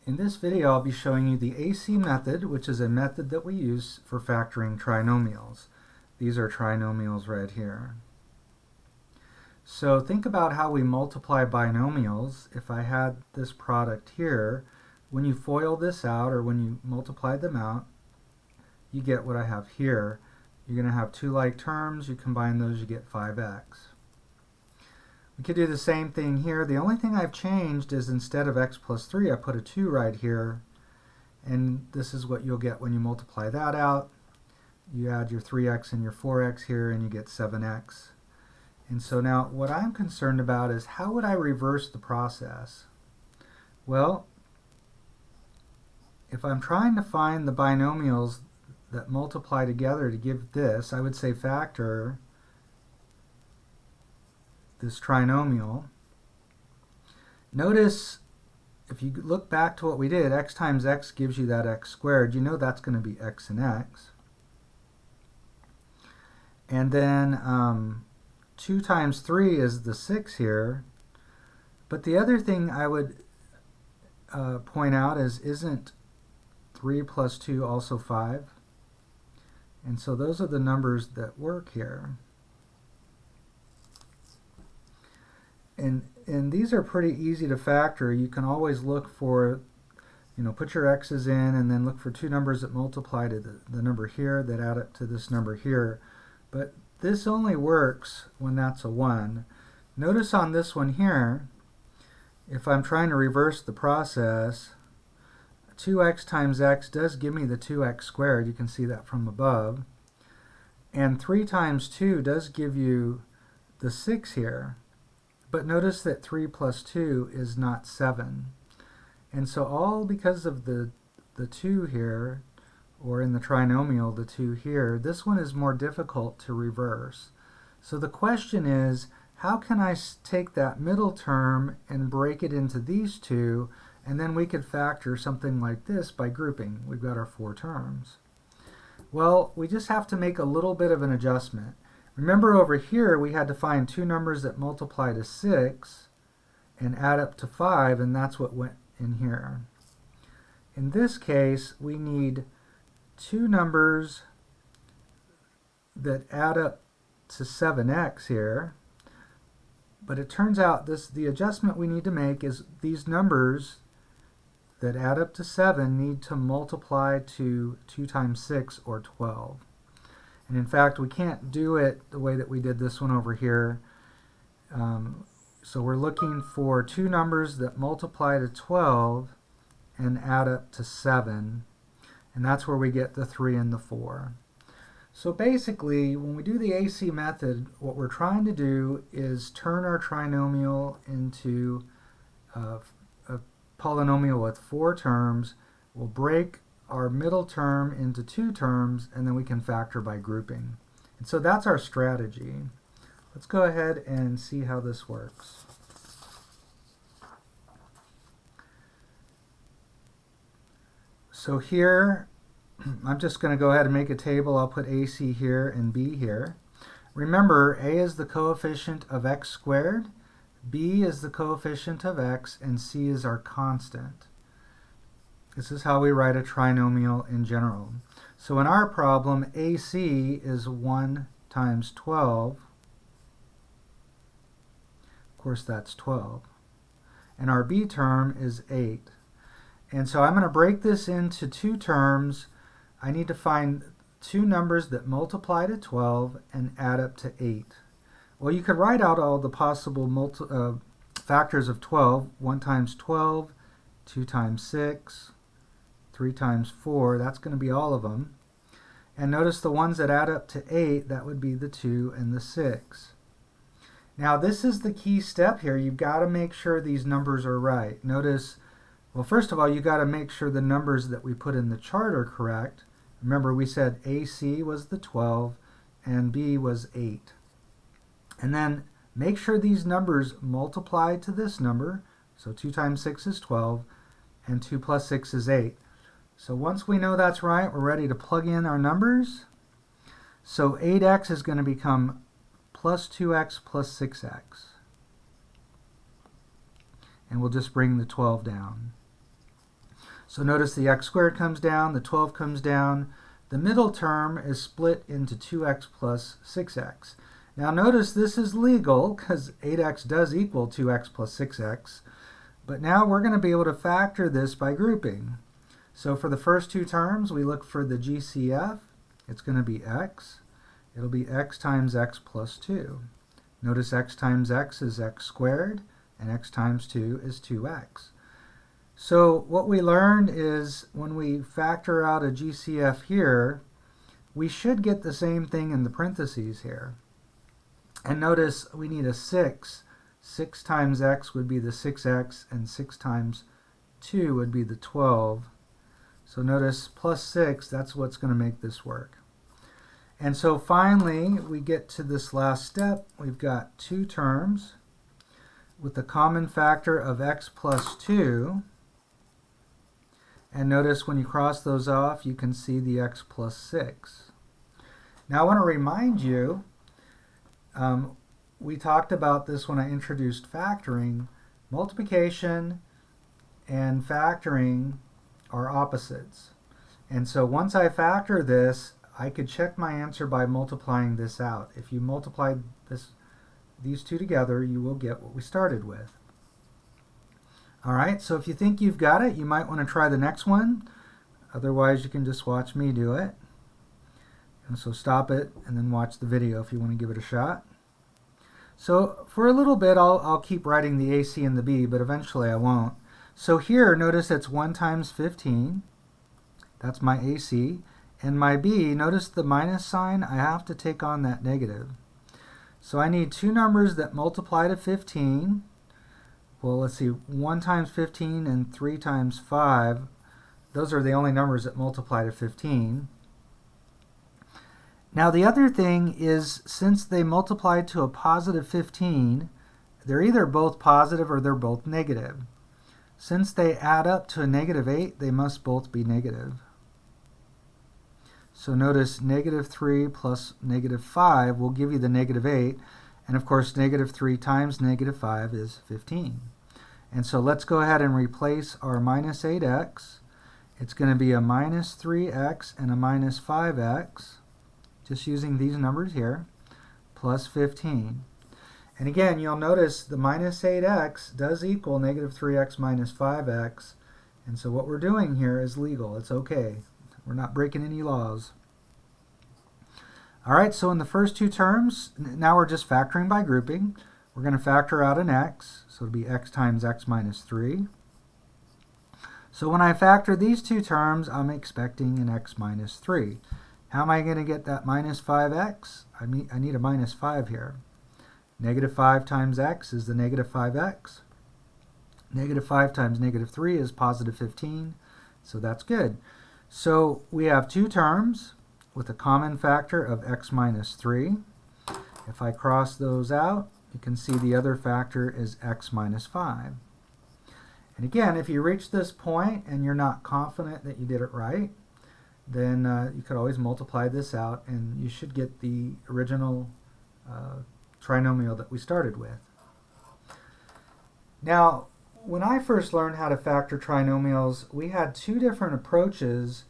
In this video, I'll be showing you the AC method, which is a method that we use for factoring trinomials. These are trinomials right here. So think about how we multiply binomials. If I had this product here, when you FOIL this out, or when you multiply them out, you get what I have here. You're going to have two like terms. You combine those, you get 5x. We could do the same thing here. The only thing I've changed is instead of x plus 3, I put a 2 right here. And this is what you'll get when you multiply that out. You add your 3x and your 4x here, and you get 7x. And so now what I'm concerned about is how would I reverse the process? Well, if I'm trying to find the binomials that multiply together to give this, I would say factor this trinomial. Notice if you look back to what we did, x times x gives you that x squared. You know that's going to be x and x. And then 2 times 3 is the 6 here. But the other thing I would point out is, isn't 3 plus 2 also 5? And so those are the numbers that work here. And these are pretty easy to factor. You can always look for, put your x's in and then look for two numbers that multiply to the number here that add up to this number here. But this only works when that's a 1. Notice on this one here, if I'm trying to reverse the process, 2x times x does give me the 2x squared. You can see that from above. And 3 times 2 does give you the 6 here. But notice that 3 plus 2 is not 7. And so all because of the 2 here, or in the trinomial, the 2 here, this one is more difficult to reverse. So the question is, how can I take that middle term and break it into these two, and then we could factor something like this by grouping. We've got our 4 terms. Well, we just have to make a little bit of an adjustment. Remember over here we had to find two numbers that multiply to 6 and add up to 5, and that's what went in here. In this case, we need two numbers that add up to 7x here. But it turns out the adjustment we need to make is these numbers that add up to 7 need to multiply to 2 times 6, or 12. And in fact, we can't do it the way that we did this one over here. So we're looking for two numbers that multiply to 12 and add up to 7. And that's where we get the 3 and the 4. So basically, when we do the AC method, what we're trying to do is turn our trinomial into a polynomial with 4 terms. We'll break our middle term into 2 terms, and then we can factor by grouping. And so that's our strategy. Let's go ahead and see how this works. So here, I'm just going to go ahead and make a table. I'll put AC here and B here. Remember, A is the coefficient of x squared, B is the coefficient of x, and C is our constant. This is how we write a trinomial in general. So in our problem, AC is 1 times 12. Of course, that's 12. And our B term is 8. And so I'm going to break this into 2 terms. I need to find two numbers that multiply to 12 and add up to 8. Well, you could write out all the possible factors of 12. 1 times 12, 2 times 6, 3 times 4. That's going to be all of them. And notice the ones that add up to 8, that would be the 2 and the 6. Now this is the key step here. You've got to make sure these numbers are right. Notice, well, first of all, you've got to make sure the numbers that we put in the chart are correct. Remember, we said AC was the 12 and B was 8. And then make sure these numbers multiply to this number. So 2 times 6 is 12, and 2 plus 6 is 8. So once we know that's right, we're ready to plug in our numbers. So 8x is going to become plus 2x plus 6x. And we'll just bring the 12 down. So notice the x squared comes down, the 12 comes down. The middle term is split into 2x plus 6x. Now notice this is legal because 8x does equal 2x plus 6x. But now we're going to be able to factor this by grouping. So for the first two terms, we look for the GCF. It's going to be x. It'll be x times x plus 2. Notice x times x is x squared, and x times 2 is 2x. So what we learned is when we factor out a GCF here, we should get the same thing in the parentheses here. And notice we need a 6. 6 times x would be the 6x, and 6 times 2 would be the 12. So notice plus 6, that's what's going to make this work. And so finally, we get to this last step. We've got two terms with the common factor of x plus 2. And notice when you cross those off, you can see the x plus 6. Now I want to remind you, we talked about this when I introduced factoring. Multiplication and factoring are opposites. And so once I factor this, I could check my answer by multiplying this out. If you multiply these two together, you will get what we started with. Alright, so if you think you've got it, you might want to try the next one. Otherwise, you can just watch me do it. And so stop it and then watch the video if you want to give it a shot. So for a little bit, I'll keep writing the AC and the B, but eventually I won't. So here, notice it's 1 times 15. That's my AC. And my B, notice the minus sign, I have to take on that negative. So I need two numbers that multiply to 15. Well, let's see, 1 times 15 and 3 times 5. Those are the only numbers that multiply to 15. Now the other thing is, since they multiply to a positive 15, they're either both positive or they're both negative. Since they add up to a negative 8, they must both be negative. So notice negative 3 plus negative 5 will give you the negative 8. And of course, negative 3 times negative 5 is 15. And so let's go ahead and replace our minus 8x. It's going to be a minus 3x and a minus 5x, just using these numbers here, plus 15. And again, you'll notice the minus 8x does equal negative 3x minus 5x. And so what we're doing here is legal. It's okay. We're not breaking any laws. All right, so in the first two terms, now we're just factoring by grouping. We're going to factor out an x, so it'll be x times x minus 3. So when I factor these two terms, I'm expecting an x minus 3. How am I going to get that minus 5x? I need a minus 5 here. Negative 5 times x is the negative 5x. Negative 5 times negative 3 is positive 15, so that's good. So we have two terms with a common factor of x minus 3. If I cross those out, you can see the other factor is x minus 5. And again, if you reach this point and you're not confident that you did it right, then you could always multiply this out and you should get the original trinomial that we started with. Now, when I first learned how to factor trinomials, we had two different approaches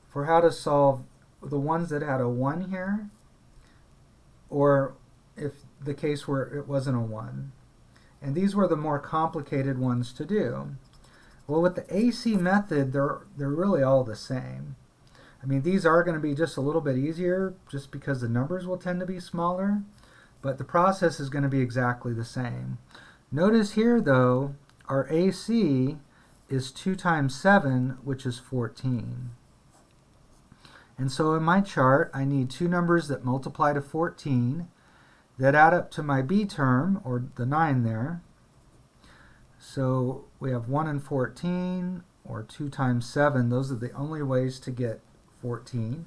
for how to solve the ones that had a 1 here, or if the case where it wasn't a 1. And these were the more complicated ones to do. Well, with the AC method, they're really all the same. I mean, these are going to be just a little bit easier just because the numbers will tend to be smaller, but the process is going to be exactly the same. Notice here, though, our AC is 2 times 7, which is 14. And so in my chart, I need two numbers that multiply to 14 that add up to my B term, or the 9 there. So we have 1 and 14, or 2 times 7. Those are the only ways to get 14.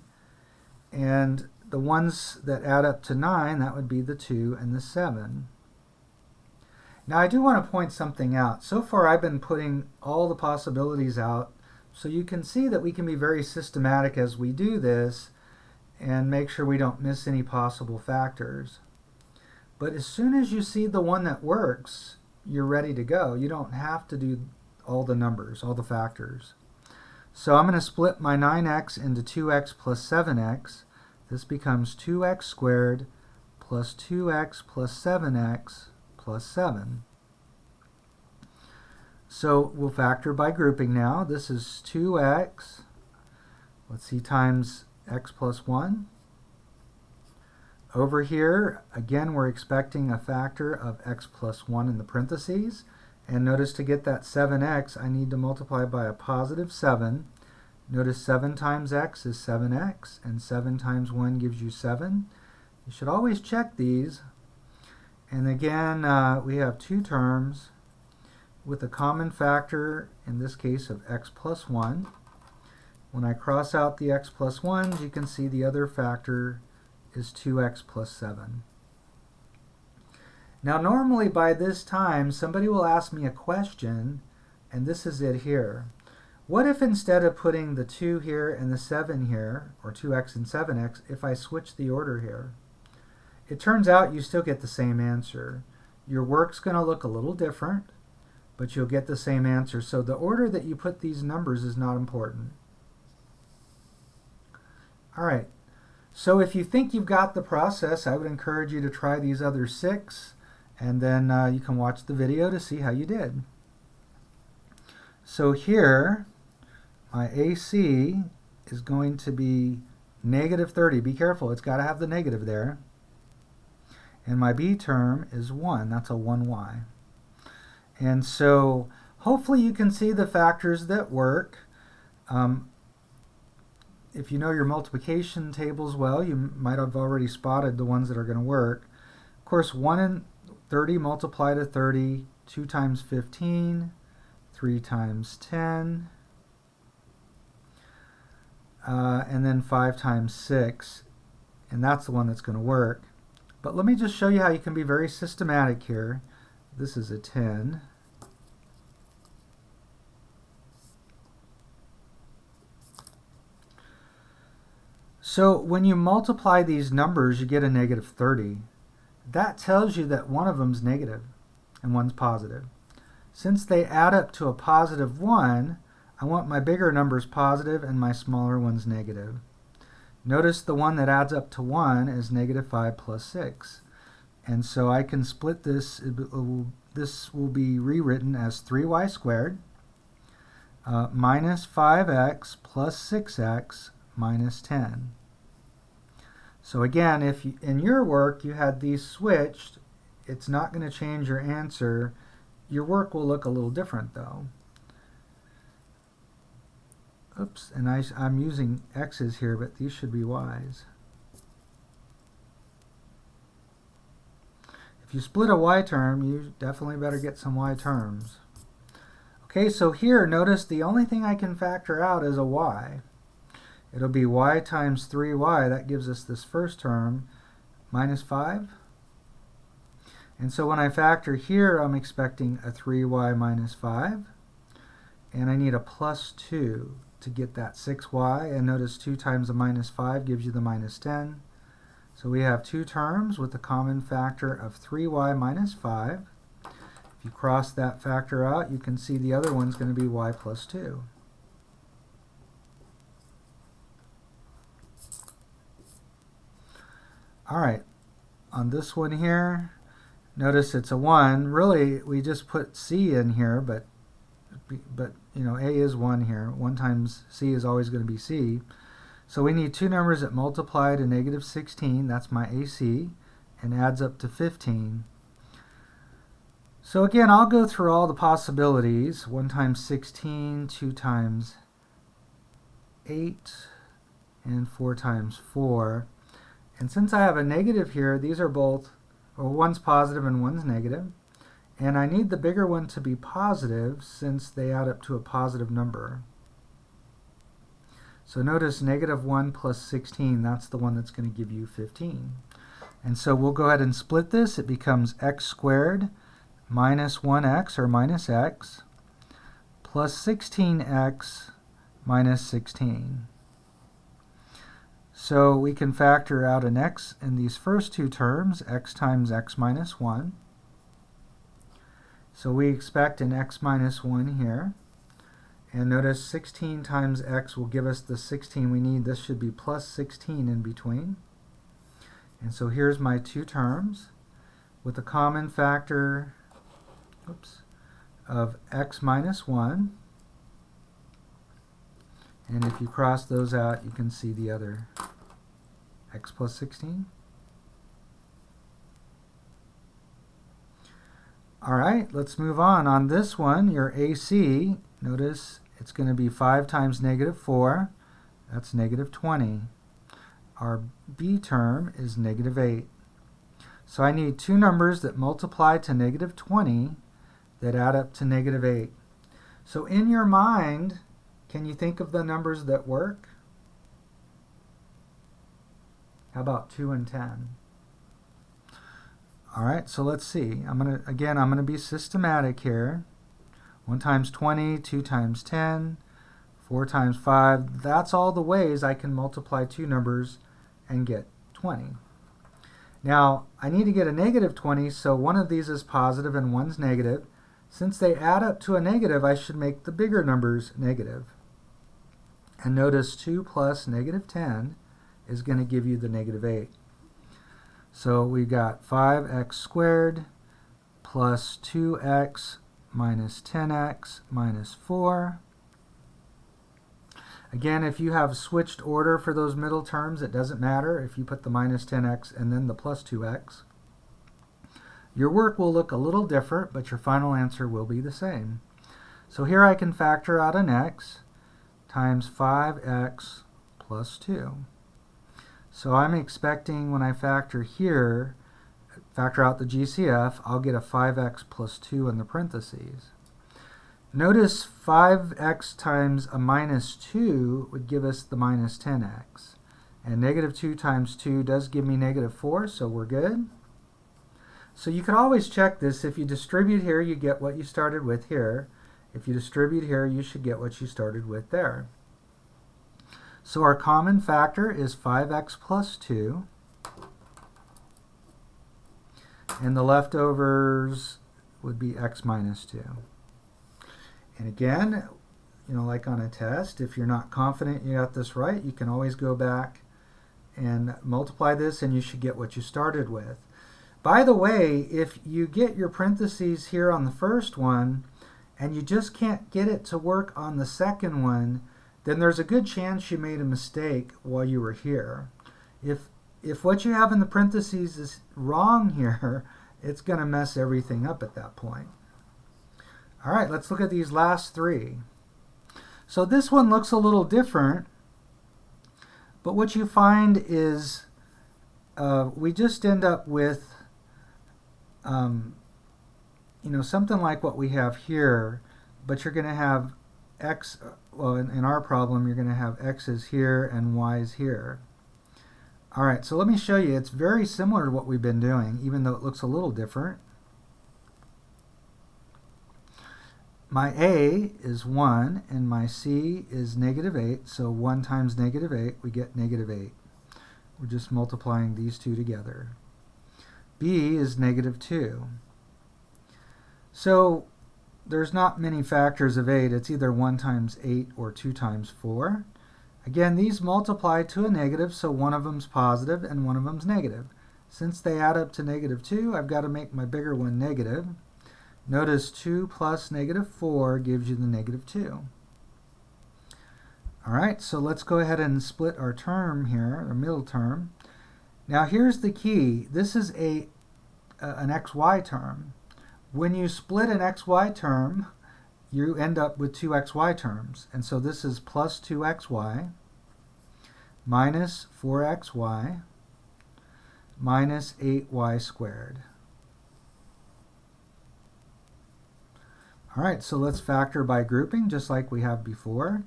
And the ones that add up to 9, that would be the 2 and the 7. Now I do want to point something out. So far I've been putting all the possibilities out, so you can see that we can be very systematic as we do this and make sure we don't miss any possible factors. But as soon as you see the one that works, you're ready to go. You don't have to do all the numbers, all the factors. So I'm going to split my 9x into 2x plus 7x. This becomes 2x squared plus 2x plus 7x plus 7. So we'll factor by grouping now. This is 2x, let's see, times x plus 1. Over here, again, we're expecting a factor of x plus 1 in the parentheses. And notice to get that 7x, I need to multiply by a positive 7. Notice 7 times x is 7x, and 7 times 1 gives you 7. You should always check these. And again, we have two terms with a common factor, in this case of x plus 1. When I cross out the x plus 1s, you can see the other factor is 2x plus 7. Now normally by this time somebody will ask me a question, and this is it here. What if instead of putting the 2 here and the 7 here, or 2x and 7x, if I switch the order here? It turns out you still get the same answer. Your work's going to look a little different, but you'll get the same answer. So the order that you put these numbers is not important. All right. So if you think you've got the process, I would encourage you to try these other 6, and then you can watch the video to see how you did. So here, my AC is going to be negative 30. Be careful, it's got to have the negative there. And my B term is 1. That's a 1y. And so hopefully you can see the factors that work. If you know your multiplication tables well, you might have already spotted the ones that are going to work. Of course, 1 and 30 multiply to 30, 2 times 15, 3 times 10, and then 5 times 6, and that's the one that's going to work. But let me just show you how you can be very systematic here. This is a 10. So when you multiply these numbers, you get a negative 30. That tells you that one of them's negative and one's positive. Since they add up to a positive 1, I want my bigger numbers positive and my smaller ones negative. Notice the one that adds up to 1 is negative 5 plus 6. And so I can split this. This will be rewritten as 3y squared minus 5x plus 6x minus 10. So again, if in your work you had these switched, it's not going to change your answer. Your work will look a little different though. Oops, and I'm using x's here, but these should be y's. If you split a y term, you definitely better get some y terms. Okay, so here, notice the only thing I can factor out is a y. It'll be y times 3y. That gives us this first term, minus 5. And so when I factor here, I'm expecting a 3y minus 5. And I need a plus 2 to get that 6y. And notice 2 times a minus 5 gives you the minus 10. So we have two terms with a common factor of 3y minus 5. If you cross that factor out, you can see the other one's going to be y plus 2. All right, on this one here, notice it's a 1. Really, we just put c in here, but you know, a is 1 here. 1 times c is always going to be c. So we need two numbers that multiply to negative 16. That's my AC, and adds up to 15. So again, I'll go through all the possibilities. 1 times 16, 2 times 8, and 4 times 4. And since I have a negative here, these are both, or one's positive and one's negative. And I need the bigger one to be positive since they add up to a positive number. So notice negative 1 plus 16, that's the one that's going to give you 15. And so we'll go ahead and split this. It becomes x squared minus 1x, or minus x, plus 16x minus 16. So we can factor out an x in these first two terms, x times x minus 1. So we expect an x minus 1 here. And notice 16 times x will give us the 16 we need. This should be plus 16 in between. And so here's my two terms with a common factor of x minus 1. And if you cross those out, you can see the other x plus 16. All right, let's move on. On this one, your AC, notice it's going to be 5 times negative 4. That's negative 20. Our B term is negative 8. So I need two numbers that multiply to negative 20 that add up to negative 8. So in your mind, can you think of the numbers that work? How about 2 and 10? All right, so let's see. I'm going to be systematic here. 1 times 20, 2 times 10, 4 times 5. That's all the ways I can multiply two numbers and get 20. Now, I need to get a negative 20, so one of these is positive and one's negative. Since they add up to a negative, I should make the bigger numbers negative. And notice 2 plus negative 10 is going to give you the negative 8. So we've got 5x squared plus 2x minus 10x minus 4. Again, if you have switched order for those middle terms, it doesn't matter if you put the minus 10x and then the plus 2x. Your work will look a little different, but your final answer will be the same. So here I can factor out an x times 5x plus 2. So I'm expecting when I factor here, factor out the GCF, I'll get a 5x plus 2 in the parentheses. Notice 5x times a minus 2 would give us the minus 10x. And negative 2 times 2 does give me negative 4, so we're good. So you can always check this. If you distribute here, you get what you started with here. If you distribute here, you should get what you started with there. So our common factor is 5x plus 2. And the leftovers would be x minus 2. And again, like on a test, if you're not confident you got this right, you can always go back and multiply this and you should get what you started with. By the way, if you get your parentheses here on the first one and you just can't get it to work on the second one, then there's a good chance you made a mistake while you were here. If what you have in the parentheses is wrong here, it's going to mess everything up at that point. All right, let's look at these last three. So this one looks a little different, but what you find is we just end up with something like what we have here, but you're going to have x, well, in our problem, you're going to have x's here and y's here. All right, so let me show you. It's very similar to what we've been doing, even though it looks a little different. My a is 1, and my c is negative 8, so 1 times negative 8, we get negative 8. We're just multiplying these two together. B is negative 2. So there's not many factors of 8. It's either 1 times 8 or 2 times 4. Again, these multiply to a negative, so one of them's positive and one of them's negative. Since they add up to negative 2, I've got to make my bigger one negative. Notice 2 plus negative 4 gives you the negative 2. All right, so let's go ahead and split our term here, our middle term. Now here's the key. This is an xy term. When you split an xy term, you end up with two xy terms. And so this is plus 2xy minus 4xy minus 8y squared. All right, so let's factor by grouping just like we have before.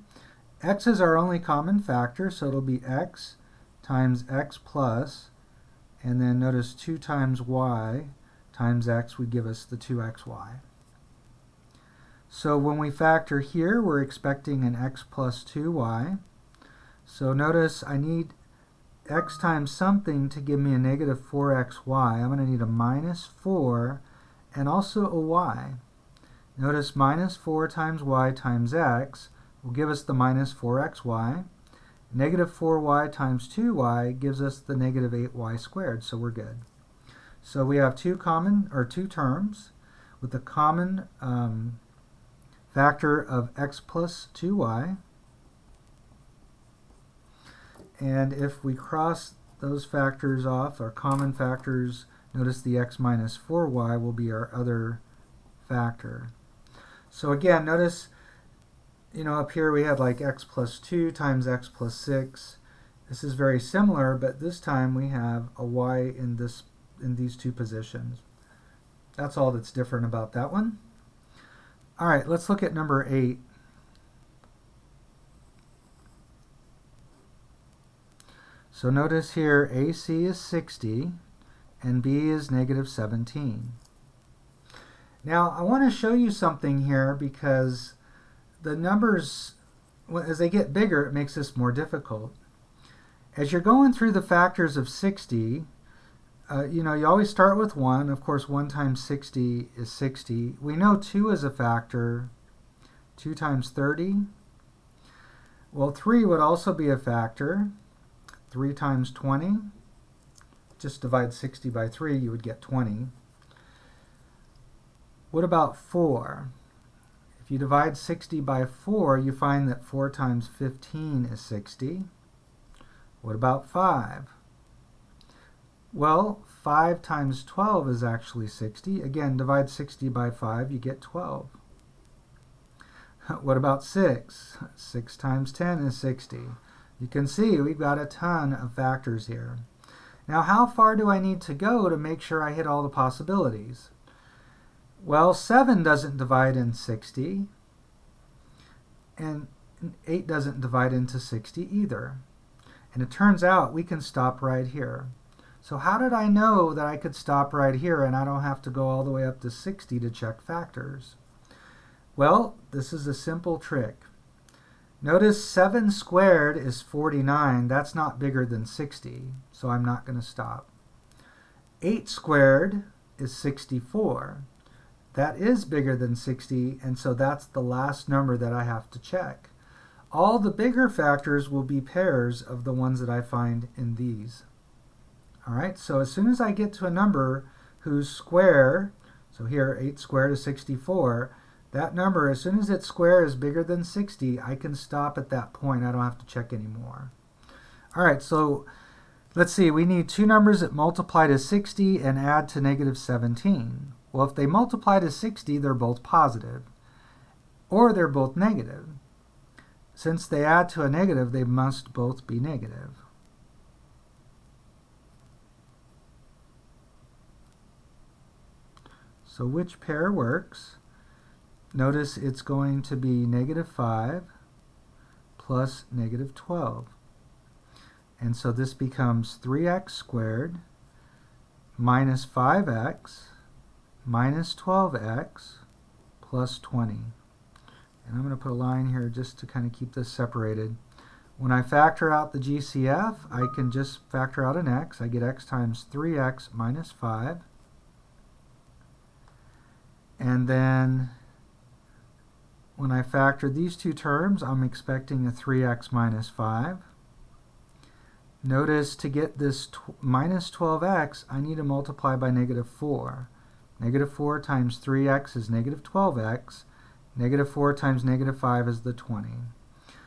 X is our only common factor, so it'll be x times x plus, and then notice 2 times y times x would give us the 2xy. So when we factor here, we're expecting an x plus 2y. So notice I need x times something to give me a negative 4xy. I'm going to need a minus 4 and also a y. Notice minus 4 times y times x will give us the minus 4xy. Negative 4y times 2y gives us the negative 8y squared, so we're good. So we have two terms with the common factor of x plus 2y. And if we cross those factors off, our common factors, notice the x minus 4y will be our other factor. So again, notice, up here we had like x plus 2 times x plus 6. This is very similar, but this time we have a y in these two positions. That's all that's different about that one. All right, let's look at number 8. So notice here AC is 60 and B is negative 17. Now I want to show you something here because the numbers, as they get bigger, it makes this more difficult. As you're going through the factors of 60, you always start with 1. Of course, 1 times 60 is 60. We know 2 is a factor. 2 times 30. Well, 3 would also be a factor. 3 times 20. Just divide 60 by 3, you would get 20. What about 4? If you divide 60 by 4, you find that 4 times 15 is 60. What about 5? Well, 5 times 12 is actually 60. Again, divide 60 by 5, you get 12. What about 6? 6 times 10 is 60. You can see we've got a ton of factors here. Now, how far do I need to go to make sure I hit all the possibilities? Well, 7 doesn't divide in 60, and 8 doesn't divide into 60 either. And it turns out we can stop right here. So how did I know that I could stop right here and I don't have to go all the way up to 60 to check factors? Well, this is a simple trick. Notice 7 squared is 49. That's not bigger than 60, so I'm not going to stop. 8 squared is 64. That is bigger than 60, and so that's the last number that I have to check. All the bigger factors will be pairs of the ones that I find in these. All right, so as soon as I get to a number whose square, so here 8 squared is 64, that number, as soon as its square is bigger than 60, I can stop at that point. I don't have to check anymore. All right, so let's see. We need two numbers that multiply to 60 and add to negative 17. Well, if they multiply to 60, they're both positive, or they're both negative. Since they add to a negative, they must both be negative. So which pair works? Notice it's going to be negative 5 plus negative 12. And so this becomes 3x squared minus 5x minus 12x plus 20. And I'm going to put a line here just to kind of keep this separated. When I factor out the GCF, I can just factor out an x. I get x times 3x minus 5. And then when I factor these two terms, I'm expecting a 3x minus 5. Notice to get this minus 12x, I need to multiply by negative 4. Negative 4 times 3x is negative 12x. Negative 4 times negative 5 is the 20.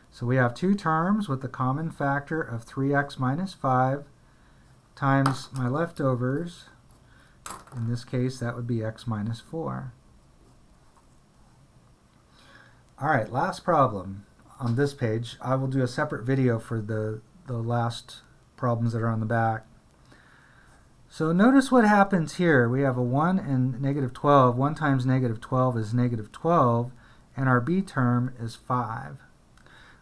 So we have two terms with the common factor of 3x minus 5 times my leftovers. In this case, that would be x minus 4. All right, last problem on this page. I will do a separate video for the last problems that are on the back. So notice what happens here. We have a 1 and negative 12. 1 times negative 12 is negative 12, and our b term is 5.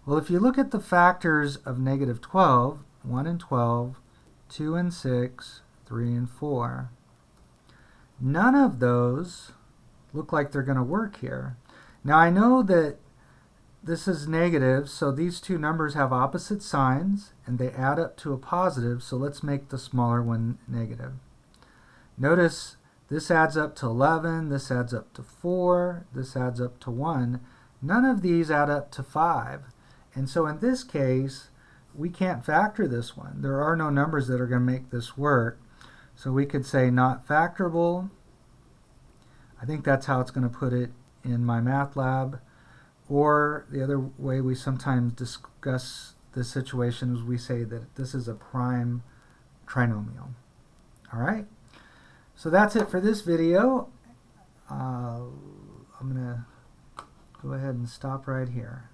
Well, if you look at the factors of negative 12, 1 and 12, 2 and 6, 3 and 4, none of those look like they're going to work here. Now I know that this is negative, so these two numbers have opposite signs and they add up to a positive, so let's make the smaller one negative. Notice this adds up to 11, this adds up to 4, this adds up to 1. none of these add up to 5. And so in this case, we can't factor this one. There are no numbers that are going to make this work. So we could say not factorable. I think that's how it's going to put it in my math lab. Or the other way we sometimes discuss this situation is we say that this is a prime trinomial. All right. So that's it for this video. I'm going to go ahead and stop right here.